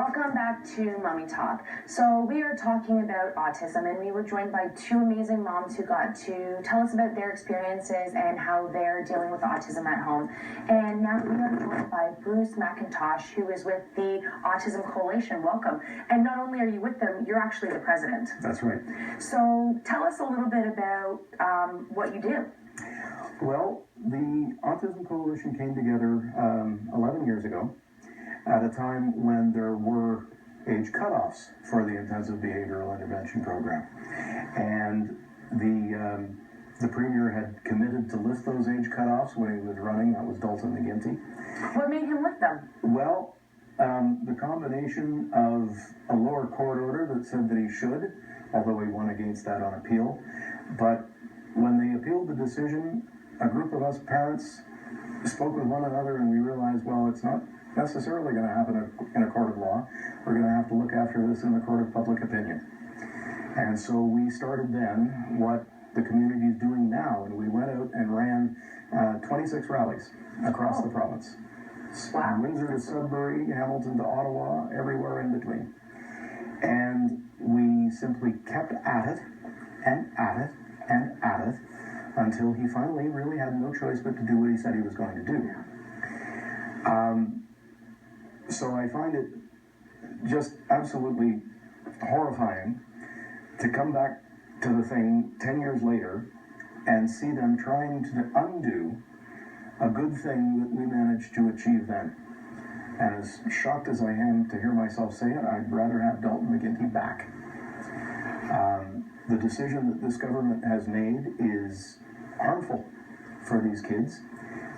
Welcome back to Mommy Talk. So we are talking about autism, and we were joined by two amazing moms who got to tell us about their experiences and how they're dealing with autism at home. And now we are joined by Bruce McIntosh, who is with the Autism Coalition. Welcome. And not only are you with them, you're actually the president. That's right. So tell us a little bit about what you do. Well, the Autism Coalition came together 11 years ago at a time when there were age cutoffs for the intensive behavioral intervention program. And the Premier had committed to lift those age cutoffs when he was running. That was Dalton McGuinty. What made him lift them? Well, the combination of a lower court order that said that he should, although he won against that on appeal. But when they appealed the decision, a group of us parents spoke with one another and we realized, well, it's not necessarily going to happen in a court of law. We're going to have to look after this in the court of public opinion. And so we started then what the community is doing now, and we went out and ran 26 rallies across the province. Wow. Windsor to Sudbury, Hamilton to Ottawa, everywhere in between. And we simply kept at it and at it and at it until he finally really had no choice but to do what he said he was going to do. So I find it just absolutely horrifying to come back to the thing 10 years later and see them trying to undo a good thing that we managed to achieve then. And as shocked as I am to hear myself say it, I'd rather have Dalton McGuinty back. The decision that this government has made is harmful for these kids,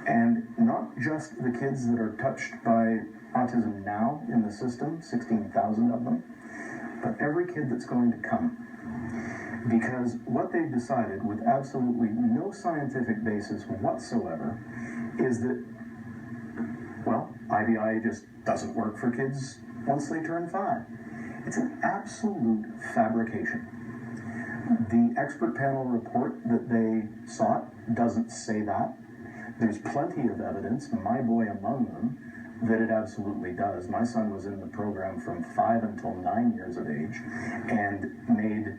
and not just the kids that are touched by autism now in the system, 16,000 of them, but every kid that's going to come. Because what they've decided, with absolutely no scientific basis whatsoever, is that, well, IBI just doesn't work for kids once they turn 5. It's an absolute fabrication. The expert panel report that they sought doesn't say that. There's plenty of evidence, my boy among them, that it absolutely does. My son was in the program from 5 until 9 years of age and made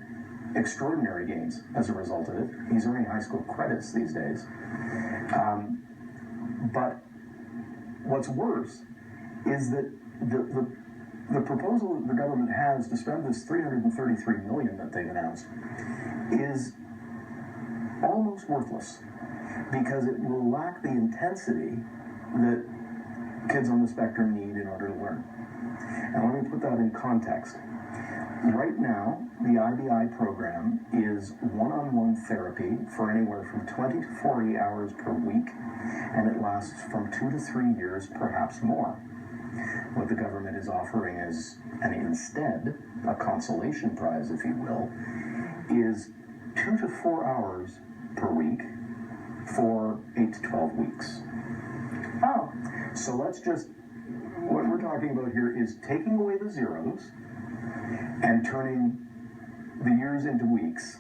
extraordinary gains as a result of it. He's earning high school credits these days. But what's worse is that the proposal that the government has to spend this $333 million that they've announced is almost worthless, because it will lack the intensity that kids on the spectrum need in order to learn. And let me put that in context. Right now, the IBI program is one-on-one therapy for anywhere from 20 to 40 hours per week, and it lasts from 2 to 3 years, perhaps more. What the government is offering is, and instead, a consolation prize, if you will, is 2 to 4 hours per week for 8 to 12 weeks. Oh. So let's just, what we're talking about here is taking away the zeros and turning the years into weeks.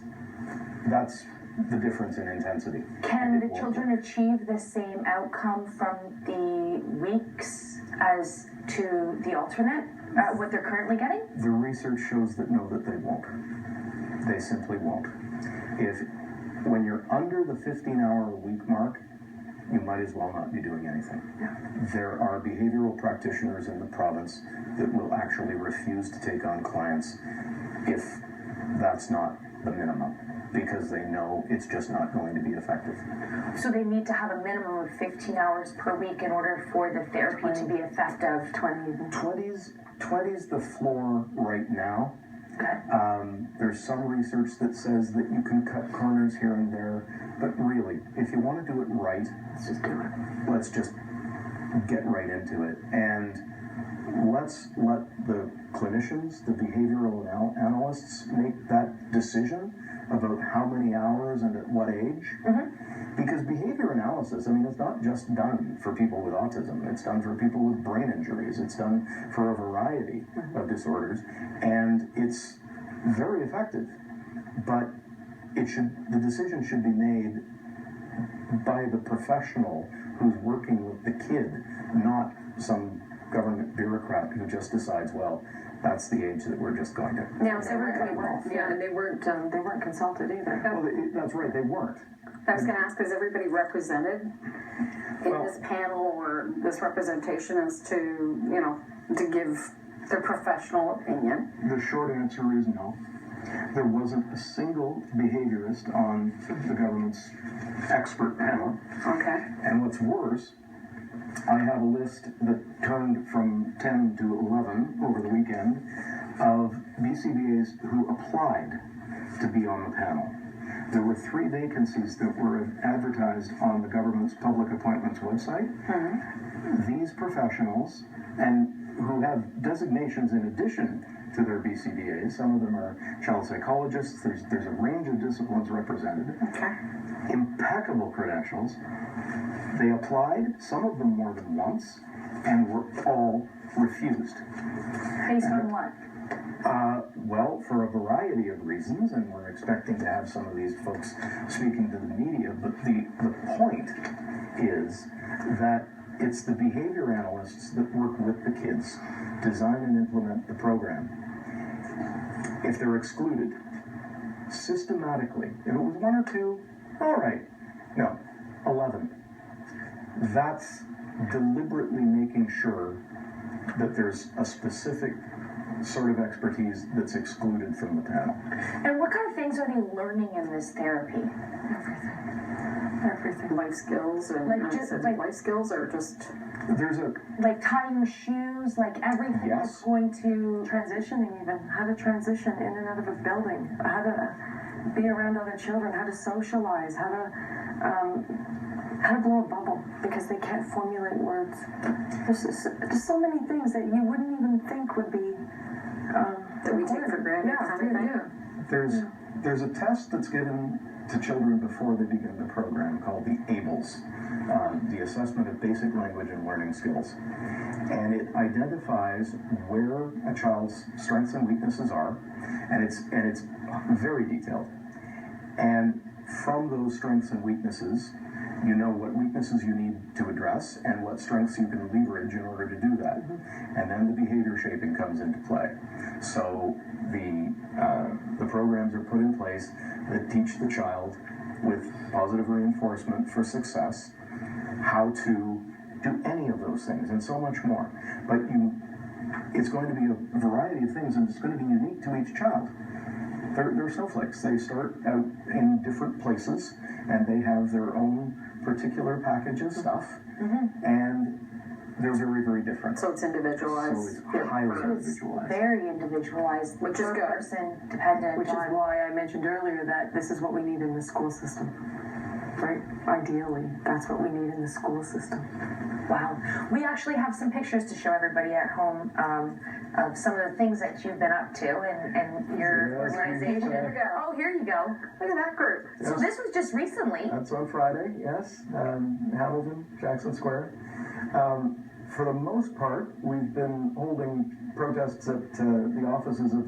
That's the difference in intensity. Can the children achieve the same outcome from the weeks as to the alternate, what they're currently getting? The research shows that no, that they won't. They simply won't. When you're under the 15-hour-a-week mark, you might as well not be doing anything. Yeah. There are behavioral practitioners in the province that will actually refuse to take on clients if that's not the minimum, because they know it's just not going to be effective. So they need to have a minimum of 15 hours per week in order for the therapy to be effective. 20's the floor right now. Okay. There's some research that says that you can cut corners here and there, but really, if you want to do it right, Let's just do it. Let's just get right into it. And let's let the clinicians, the behavioral analysts, make that decision about how many hours and at what age. Mm-hmm. Because behavior analysis, I mean, it's not just done for people with autism. It's done for people with brain injuries. It's done for a variety of disorders. And it's very effective. But the decision should be made by the professional who's working with the kid, not some government bureaucrat who just decides, well, that's the age that we're just going to. Now, they weren't consulted either. Well, that's right, they weren't. I was going to ask, is everybody represented in this panel or this representation as to, to give their professional opinion? The short answer is no. There wasn't a single behaviorist on the government's expert panel. Okay. And what's worse, I have a list that turned from 10 to 11 over the weekend of BCBAs who applied to be on the panel. There were 3 vacancies that were advertised on the government's public appointments website. These professionals, and who have designations in addition to their BCBAs, some of them are child psychologists, there's a range of disciplines represented. Okay. Impeccable credentials. They applied, some of them more than once, and were all refused. Based on what? Well, for a variety of reasons, and we're expecting to have some of these folks speaking to the media, but the point is that it's the behavior analysts that work with the kids, design and implement the program. If they're excluded, systematically, if it was 1 or 2, all right. No, 11. That's deliberately making sure that there's a specific sort of expertise that's excluded from the panel. And what kind of things are they learning in this therapy? Everything. Life skills and life skills or just... There's a... Like tying shoes, like everything that's going to... Transitioning even, how to transition in and out of a building, how to be around other children, how to socialize, how to blow a bubble because they can't formulate words. There's so many things that you wouldn't even think would be... that we take for granted. There's a test that's given to children before they begin the program called the ABLES, the Assessment of Basic Language and Learning Skills. And it identifies where a child's strengths and weaknesses are, and it's very detailed. And from those strengths and weaknesses, you know what weaknesses you need to address and what strengths you can leverage in order to do that. And then the behavior shaping comes into play. So the programs are put in place that teach the child with positive reinforcement for success how to do any of those things and so much more. But it's going to be a variety of things, and it's going to be unique to each child. They're snowflakes. They start out in different places, and they have their own particular package of stuff, and they're very, very different. So it's individualized. So it's highly individualized. Very individualized, which is good. Person dependent. Which is why I mentioned earlier that this is what we need in the school system. Right? Ideally, that's what we need in the school system. Wow. We actually have some pictures to show everybody at home of some of the things that you've been up to and your organization. Oh, here you go. Look at that group. Yes. So this was just recently. That's on Friday, yes. Hamilton, Jackson Square. For the most part, we've been holding protests at the offices of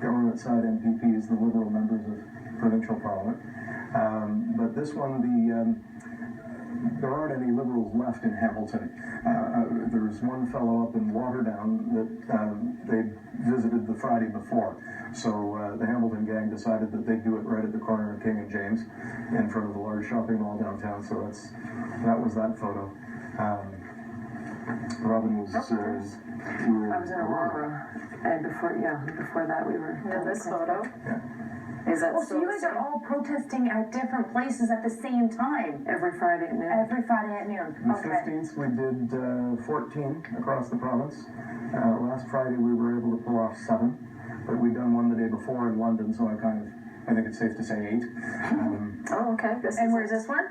government-side MPPs, the Liberal members of Provincial Parliament. But this one, there aren't any Liberals left in Hamilton. There's one fellow up in Waterdown that they visited the Friday before. So the Hamilton gang decided that they'd do it right at the corner of King and James in front of the large shopping mall downtown. So that was that photo. Robin was... I was in Aurora, and before that we were... this photo? Yeah. Is that so you guys are all protesting at different places at the same time? Every Friday at noon. Every Friday at noon. The 15th we did 14 across the province. Last Friday we were able to pull off 7, but we'd done one the day before in London, so I think it's safe to say 8. Okay. And where's this one?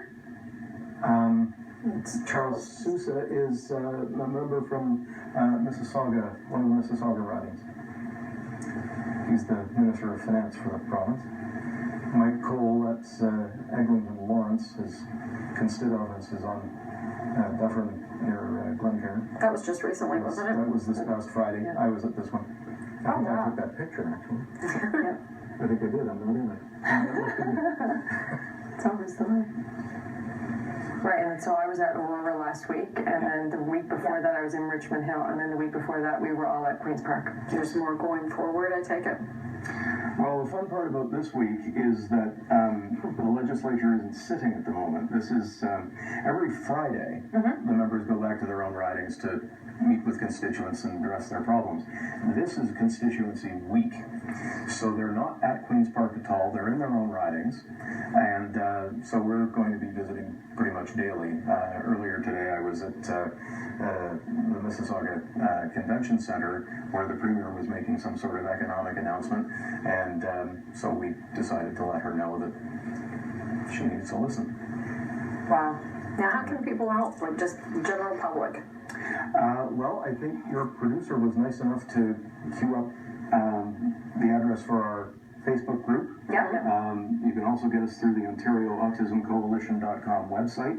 Charles Sousa is a member from Mississauga, one of the Mississauga ridings. He's the Minister of Finance for the province. Mike Cole, that's Eglinton Lawrence, his constituent office is on Dufferin near Glencairn. That was just recently, wasn't it? That was this past Friday. Yeah. I was at this one. I think I took that picture, actually. I think I did. I'm not in it. It's always the way. Right, and so I was at Aurora last last week, and then the week before that I was in Richmond Hill, and then the week before that we were all at Queen's Park. There's more going forward, I take it. Well, the fun part about this week is that the legislature isn't sitting at the moment. This is every Friday, the members go back to their own ridings to meet with constituents and address their problems. This is constituency week, so they're not at Queen's Park at all. They're in their own ridings, and so we're going to be visiting pretty much daily. Earlier today, I was at the Mississauga Convention Center, where the Premier was making some sort of economic announcement, and so we decided to let her know that she needs to listen. Wow. Now, how can people help, like just general public? Well, I think your producer was nice enough to queue up the address for our Facebook group. Yeah. You can also get us through the OntarioAutismCoalition.com website,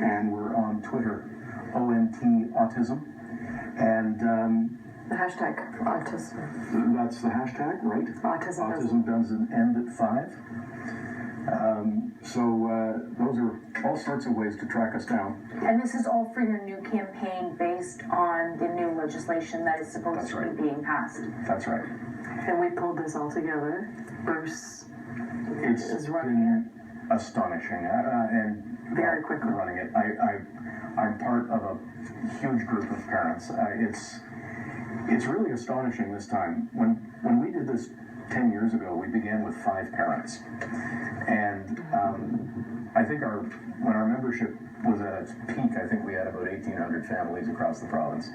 and we're on Twitter, ONT Autism, and The hashtag autism. that's the hashtag, right? Autism doesn't end at 5. So those are all sorts of ways to track us down. And this is all for your new campaign based on the new legislation that is supposed That's to right. be being passed. That's right. And we pulled this all together. Bruce It's is running been astonishing, and Very quickly. running it. I'm part of a huge group of parents. It's really astonishing this time. When we did this 10 years ago, we began with 5 parents, and I think when our membership was at its peak, I think we had about 1,800 families across the province.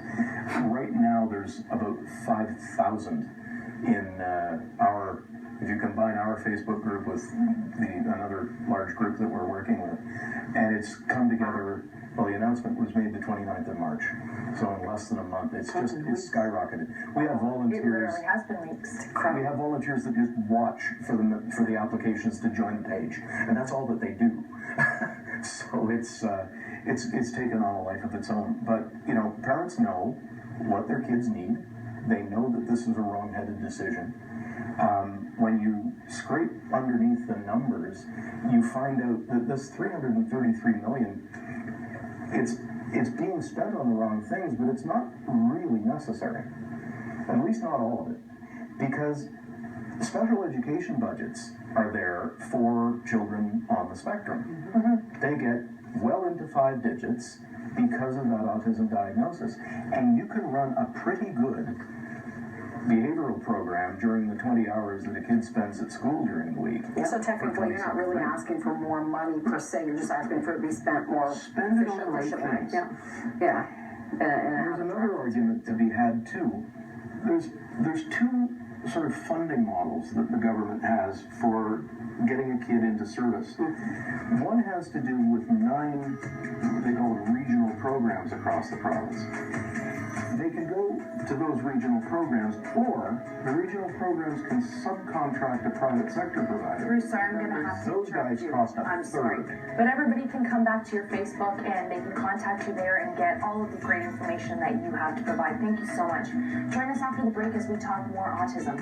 Right now, there's about 5,000 in our. If you combine our Facebook group with another large group that we're working with, and it's come together. Well, the announcement was made the 29th of March, so in less than a month, it's skyrocketed. We have It volunteers. literally has been weeks. We have volunteers that just watch for the applications to join the page, and that's all that they do. So it's taken on a life of its own. But parents know what their kids need. They know that this is a wrong-headed decision. When you scrape underneath the numbers, you find out that this $333 million, it's being spent on the wrong things, but it's not really necessary. At least not all of it. Because special education budgets are there for children on the spectrum. They get well into 5 digits because of that autism diagnosis. And you can run a pretty good behavioral program during the 20 hours that a kid spends at school during the week. So technically, you're not really asking for more money per se. You're just asking for it to be spent more Spend it on the right efficiently. things. Yeah. There's another argument to be had too. There's 2 sort of funding models that the government has for getting a kid into service. One has to do with 9, they call them regional programs across the province. They can go to those regional programs, or the regional programs can subcontract a private sector provider. Bruce, sorry, I'm going to have to Those interrupt guys you. cost a I'm sorry. third. But everybody can come back to your Facebook and they can contact you there and get all of the great information that you have to provide. Thank you so much. Join us after the break as we talk more autism.